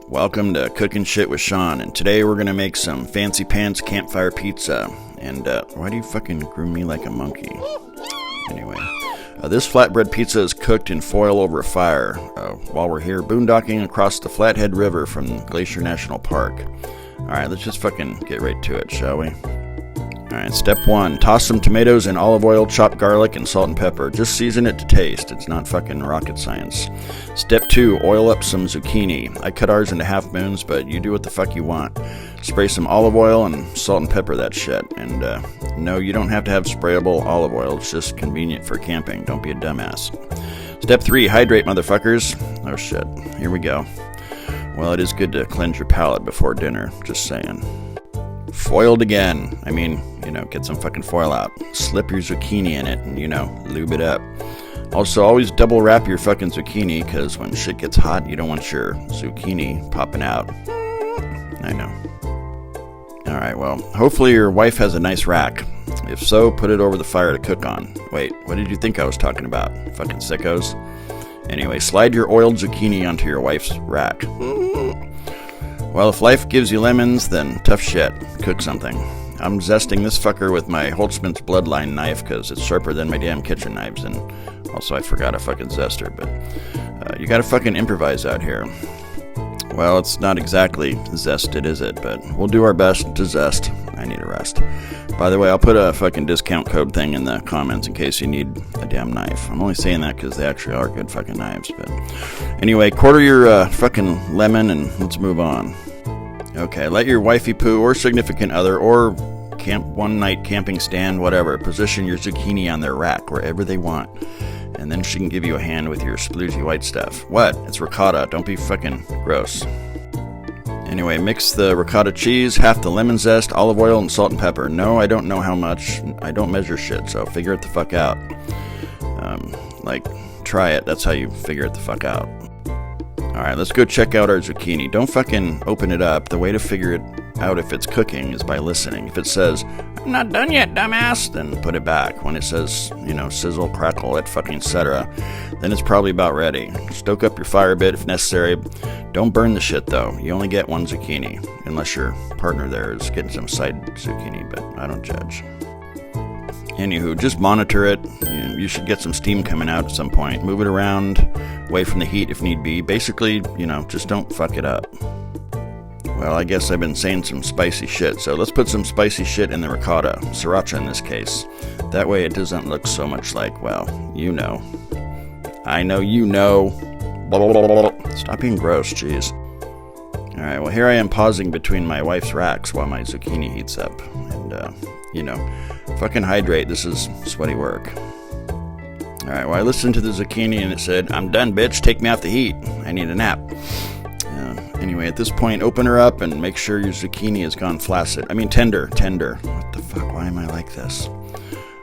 Welcome to Cooking Shit with Sean, and today we're gonna make some fancy pants campfire pizza. And why do you fucking groom me like a monkey? Anyway, this flatbread pizza is cooked in foil over a fire while we're here boondocking across the Flathead River from Glacier National Park. Alright, let's just fucking get right to it, shall we? Alright, step 1. Toss some tomatoes in olive oil, chopped garlic, and salt and pepper. Just season it to taste. It's not fucking rocket science. Step 2. Oil up some zucchini. I cut ours into half moons, but you do what the fuck you want. Spray some olive oil and salt and pepper that shit. And no, you don't have to have sprayable olive oil. It's just convenient for camping. Don't be a dumbass. Step 3. Hydrate, motherfuckers. Oh shit. Here we go. Well, it is good to cleanse your palate before dinner. Just saying. Foiled again. I mean, get some fucking foil out. Slip your zucchini in it and, lube it up. Also, always double wrap your fucking zucchini, because when shit gets hot, you don't want your zucchini popping out. I know. Alright, well, hopefully your wife has a nice rack. If so, put it over the fire to cook on. Wait, what did you think I was talking about? Fucking sickos? Anyway, slide your oiled zucchini onto your wife's rack. Well, if life gives you lemons, then tough shit. Cook something. I'm zesting this fucker with my Holtzman's Bloodline knife because it's sharper than my damn kitchen knives, and also I forgot a fucking zester, but you gotta fucking improvise out here. Well, it's not exactly zested, is it? But we'll do our best to zest. I need a rest. By the way, I'll put a fucking discount code thing in the comments in case you need a damn knife. I'm only saying that because they actually are good fucking knives. But anyway, quarter your fucking lemon and let's move on. Okay, let your wifey poo or significant other or one night camping stand, whatever, position your zucchini on their rack wherever they want. And then she can give you a hand with your sploozy white stuff. What? It's ricotta. Don't be fucking gross. Anyway, mix the ricotta cheese, half the lemon zest, olive oil, and salt and pepper. No, I don't know how much. I don't measure shit, so figure it the fuck out. Try it. That's how you figure it the fuck out. Alright, let's go check out our zucchini. Don't fucking open it up. The way to figure it out if it's cooking is by listening. If it says, "I'm not done yet, dumbass," then put it back. When it says, sizzle, crackle, et fucking etc., then it's probably about ready. Stoke up your fire a bit if necessary. Don't burn the shit though. You only get one zucchini, unless your partner there is getting some side zucchini, but I don't judge. Anywho, just monitor it. You should get some steam coming out at some point. Move it around, away from the heat if need be. Basically, just don't fuck it up. Well, I guess I've been saying some spicy shit, so let's put some spicy shit in the ricotta. Sriracha in this case. That way it doesn't look so much like, well, I know you know. Blah, blah, blah, blah. Stop being gross, jeez. Alright, well here I am pausing between my wife's racks while my zucchini heats up. And, fucking hydrate. This is sweaty work. Alright, well I listened to the zucchini and it said, "I'm done, bitch. Take me off the heat. I need a nap." Anyway, at this point, open her up and make sure your zucchini has gone flaccid. I mean, tender. What the fuck? Why am I like this?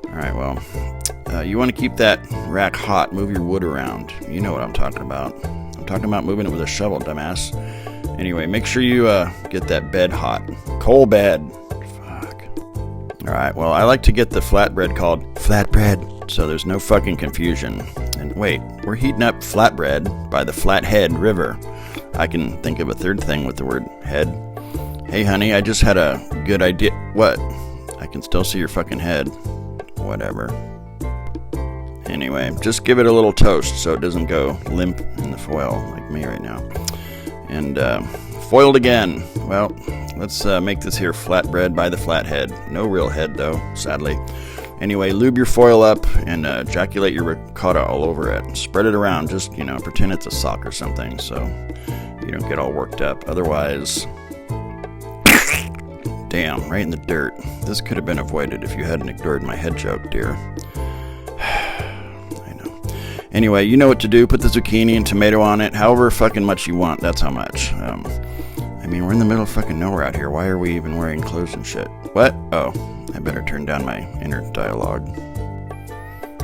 Alright, well, you want to keep that rack hot. Move your wood around. You know what I'm talking about. I'm talking about moving it with a shovel, dumbass. Anyway, make sure you get that bed hot. Coal bed. Fuck. Alright, well, I like to get the flatbread called Flatbread, so there's no fucking confusion. And wait, we're heating up flatbread by the Flathead River. I can think of a third thing with the word head. Hey, honey, I just had a good idea. What? I can still see your fucking head. Whatever. Anyway, just give it a little toast so it doesn't go limp in the foil like me right now. And foiled again. Well, let's make this here flatbread by the Flathead. No real head, though, sadly. Anyway, lube your foil up and ejaculate your ricotta all over it. Spread it around. Just, pretend it's a sock or something so you don't get all worked up. Otherwise, damn, right in the dirt. This could have been avoided if you hadn't ignored my head joke, dear. I know. Anyway, you know what to do. Put the zucchini and tomato on it. However fucking much you want, that's how much. We're in the middle of fucking nowhere out here. Why are we even wearing clothes and shit? What? Oh, I better turn down my inner dialogue.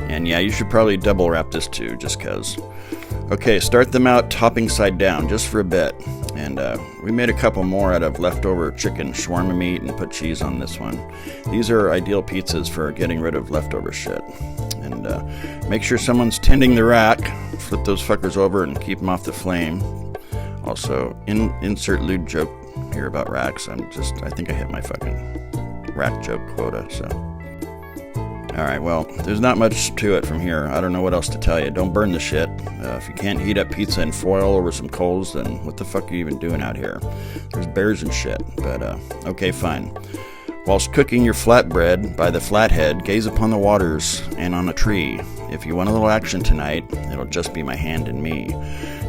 And yeah, you should probably double wrap this too, just cause. Okay, start them out topping side down, just for a bit. And we made a couple more out of leftover chicken shawarma meat and put cheese on this one. These are ideal pizzas for getting rid of leftover shit. And make sure someone's tending the rack. Flip those fuckers over and keep them off the flame. Also, insert lewd joke here about racks. I think I hit my fucking rack joke quota, so. Alright, well, there's not much to it from here. I don't know what else to tell you. Don't burn the shit. If you can't heat up pizza in foil over some coals, then what the fuck are you even doing out here? There's bears and shit, but okay, fine. Whilst cooking your flatbread by the Flathead, gaze upon the waters and on a tree. If you want a little action tonight, it'll just be my hand and me.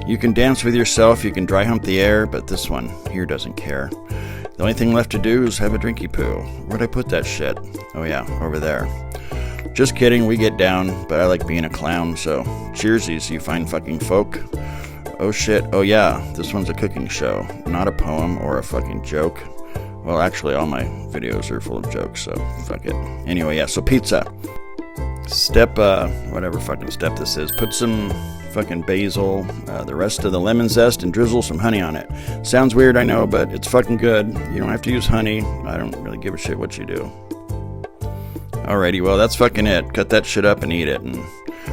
You can dance with yourself, you can dry hump the air, but this one here doesn't care. The only thing left to do is have a drinky poo. Where'd I put that shit? Oh yeah, over there. Just kidding, we get down, but I like being a clown, so cheersies, you fine fucking folk. Oh shit, oh yeah, this one's a cooking show, not a poem or a fucking joke. Well, actually, all my videos are full of jokes, so fuck it. Anyway, yeah, so pizza. Step, whatever fucking step this is. Put some fucking basil, the rest of the lemon zest, and drizzle some honey on it. Sounds weird, I know, but it's fucking good. You don't have to use honey. I don't really give a shit what you do. Alrighty, well, that's fucking it. Cut that shit up and eat it. And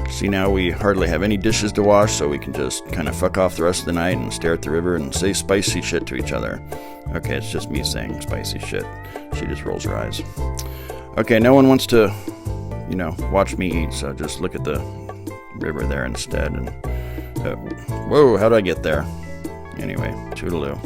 see, now we hardly have any dishes to wash, so we can just kind of fuck off the rest of the night and stare at the river and say spicy shit to each other. Okay, it's just me saying spicy shit. She just rolls her eyes. Okay, no one wants to, watch me eat, so just look at the river there instead. And whoa, how did I get there? Anyway, toodaloo.